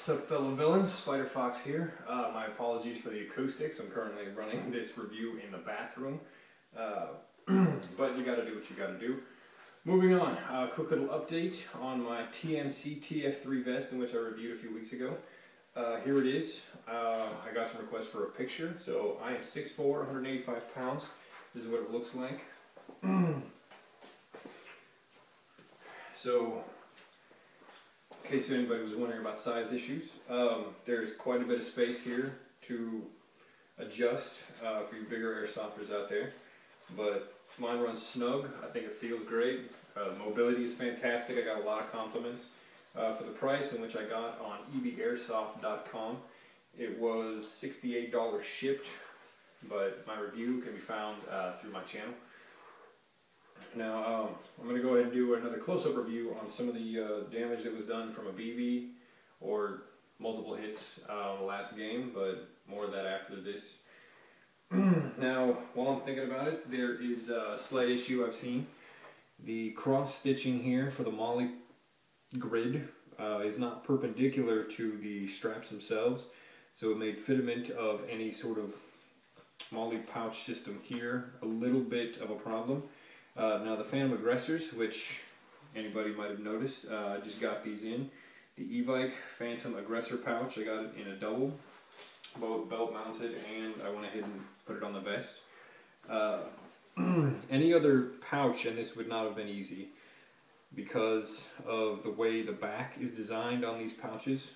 What's up, fellow villains? Spider Fox here. My apologies for the acoustics. I'm currently running this review in the bathroom. But you gotta do what you gotta do. Moving on, a quick little update on my TMC TF3 vest, in which I reviewed a few weeks ago. Here it is. I got some requests for a picture. So I am 6'4", 185 pounds. This is what it looks like. So, in case anybody was wondering about size issues, there's quite a bit of space here to adjust for you bigger airsofters out there. But mine runs snug. I think it feels great. Mobility is fantastic. I got a lot of compliments for the price, in which I got on airsofting.com. It was $68 shipped, but my review can be found through my channel. Now, I'm going to go ahead and do another close-up review on some of the damage that was done from a BB or multiple hits on the last game, but more of that after this. Now, while I'm thinking about it, there is a slight issue I've seen. The cross-stitching here for the MOLLE grid is not perpendicular to the straps themselves, so it made fitment of any sort of MOLLE pouch system here a little bit of a problem. Now the Phantom Aggressors, which anybody might have noticed, I just got these in. The Evike Phantom Aggressor pouch, I got it in a double, both belt mounted, and I went ahead and put it on the vest. Any other pouch, and this would not have been easy, because of the way the back is designed on these pouches.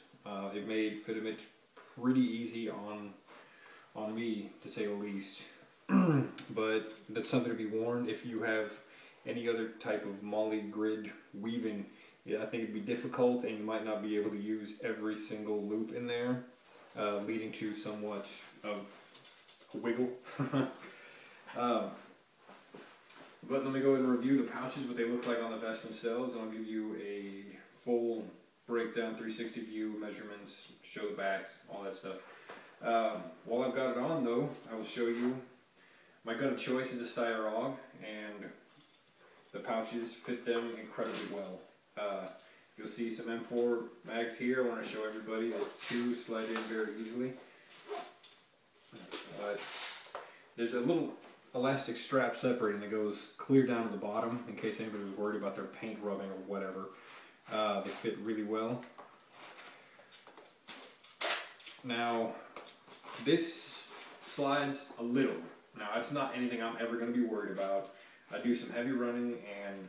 It made fitment pretty easy on me, to say the least. But that's something to be warned. If you have any other type of MOLLE grid weaving, I think it'd be difficult, and you might not be able to use every single loop in there, leading to somewhat of a wiggle. But let me go ahead and review the pouches, what they look like on the vest themselves, and I'll give you a full breakdown, 360 view, measurements, show the backs, all that stuff. While I've got it on though, I will show you my gun of choice is a Styrog, and the pouches fit them incredibly well. You'll see some M4 mags here. I want to show everybody that two slide in very easily. There's a little elastic strap separating that goes clear down to the bottom in case anybody was worried about their paint rubbing or whatever. They fit really well. Now, this slides a little. Now, it's not anything I'm ever going to be worried about. I do some heavy running, and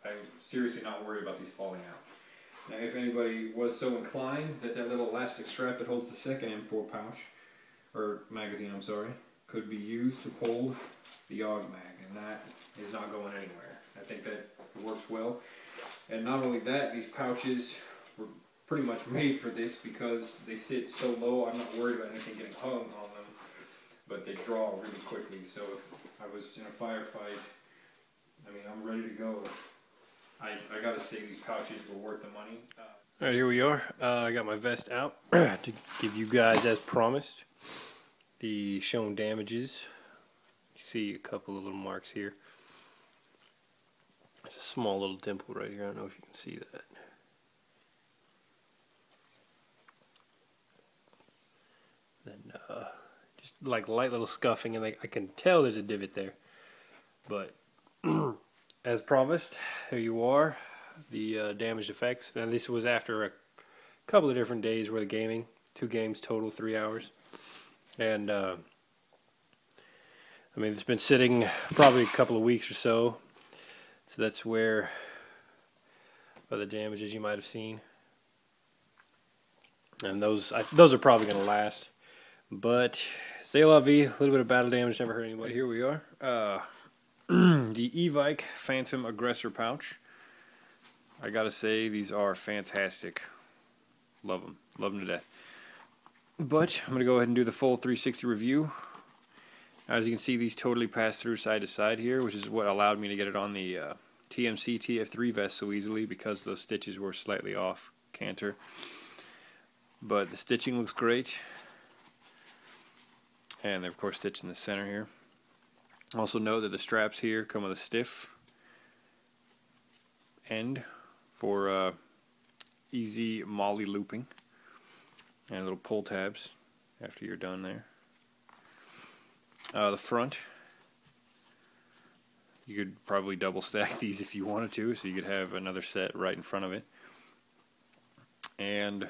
I'm seriously not worried about these falling out. Now, if anybody was so inclined that little elastic strap that holds the second M4 pouch, or magazine, I'm sorry, could be used to hold the AUG mag, and that is not going anywhere. I think that works well. And not only that, these pouches were pretty much made for this because they sit so low. I'm not worried about anything getting hung on them, but they draw really quickly. So if I was in a firefight, I mean, I'm ready to go. I gotta say, these pouches were worth the money. Alright, here we are. I got my vest out to give you guys, as promised, the shown damages. You see a couple of little marks here. There's a small little dimple right here. I don't know if you can see that. Then just like light little scuffing, and I can tell there's a divot there. But as promised, here you are, the damaged effects. And this was after a couple of different days worth of gaming, 2 games total, 3 hours. And I mean, it's been sitting probably a couple of weeks or so. So that's where the damages you might have seen. And those are probably going to last. But c'est la vie, a little bit of battle damage never hurt anybody. Here we are. The Evike Phantom Aggressor pouch. I gotta say, these are fantastic. Love them to death. But I'm gonna go ahead and do the full 360 review. As you can see, these totally pass through side to side here, which is what allowed me to get it on the TMC TF3 vest so easily, because those stitches were slightly off canter. But the stitching looks great, and they're of course stitched in the center here. Also note that the straps here come with a stiff end for easy MOLLE looping. and little pull tabs after you're done there. The front, you could probably double stack these if you wanted to, so you could have another set right in front of it. And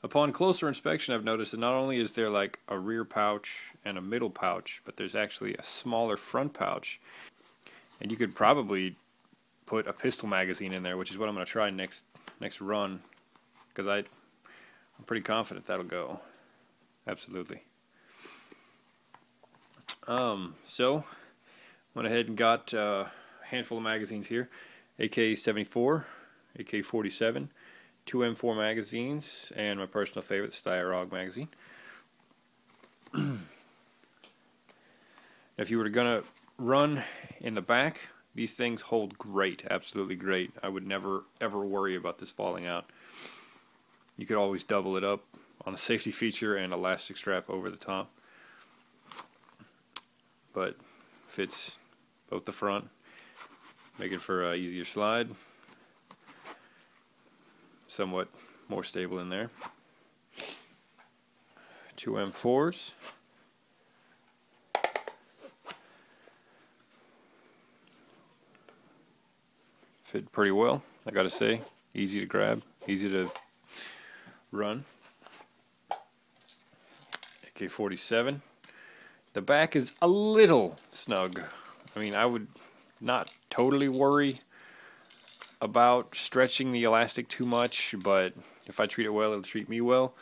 upon closer inspection, I've noticed that not only is there like a rear pouch and a middle pouch, but there's actually a smaller front pouch. And you could probably put a pistol magazine in there, which is what I'm going to try next run, because I'm pretty confident that'll go. Absolutely. So went ahead and got a handful of magazines here: AK-74, AK-47, 2 M4 magazines, and my personal favorite, Steyr magazine. If you were gonna run in the back, these things hold great, absolutely great. I would never ever worry about this falling out. You could always double it up on the safety feature and elastic strap over the top, but fits both the front, make it for easier slide, somewhat more stable in there. 2 M4s. Fit pretty well, I gotta say. Easy to grab, easy to run. AK-47. The back is a little snug. I mean, I would not totally worry about stretching the elastic too much, but if I treat it well, it'll treat me well.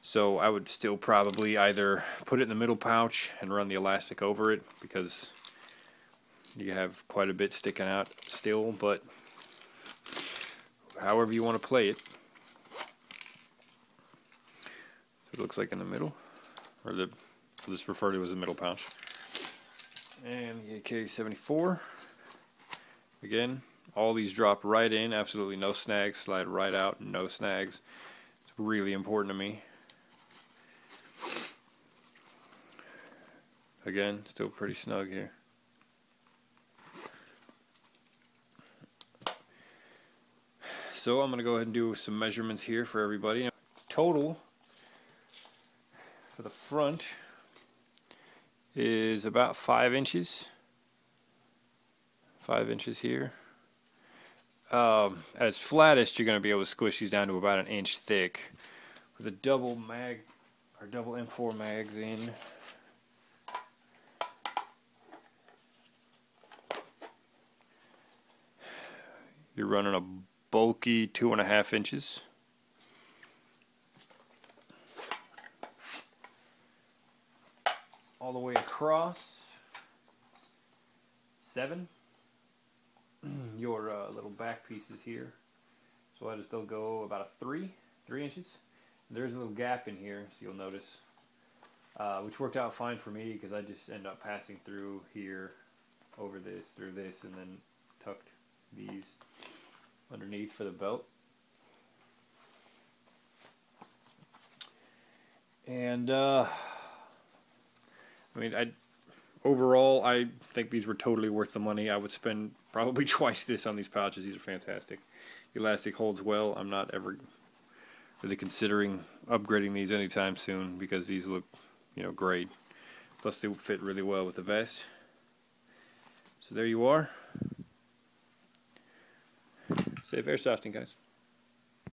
So I would still probably either put it in the middle pouch and run the elastic over it, because you have quite a bit sticking out still, but however you want to play it. So it looks like in the middle, or the, I'll just refer to it as the middle pouch. And the AK-74, again, all these drop right in, absolutely no snags, slide right out, no snags. It's really important to me. Again, still pretty snug here. So I'm going to go ahead and do some measurements here for everybody. Total for the front is about 5 inches. 5 inches here. At its flattest, you're going to be able to squish these down to about 1 inch thick. With a double M4 mags in. You're running a bulky 2.5 inches. All the way across 7. Your little back pieces here, so I just still go about a 3 inches. There's a little gap in here, so you'll notice, which worked out fine for me because I just end up passing through here, over this, through this, and then tucked these underneath for the belt. And I mean, overall, I think these were totally worth the money. I would spend probably twice this on these pouches. These are fantastic. The elastic holds well. I'm not ever really considering upgrading these anytime soon because these look, great. Plus, they fit really well with the vest. So there you are. Safe airsofting, guys.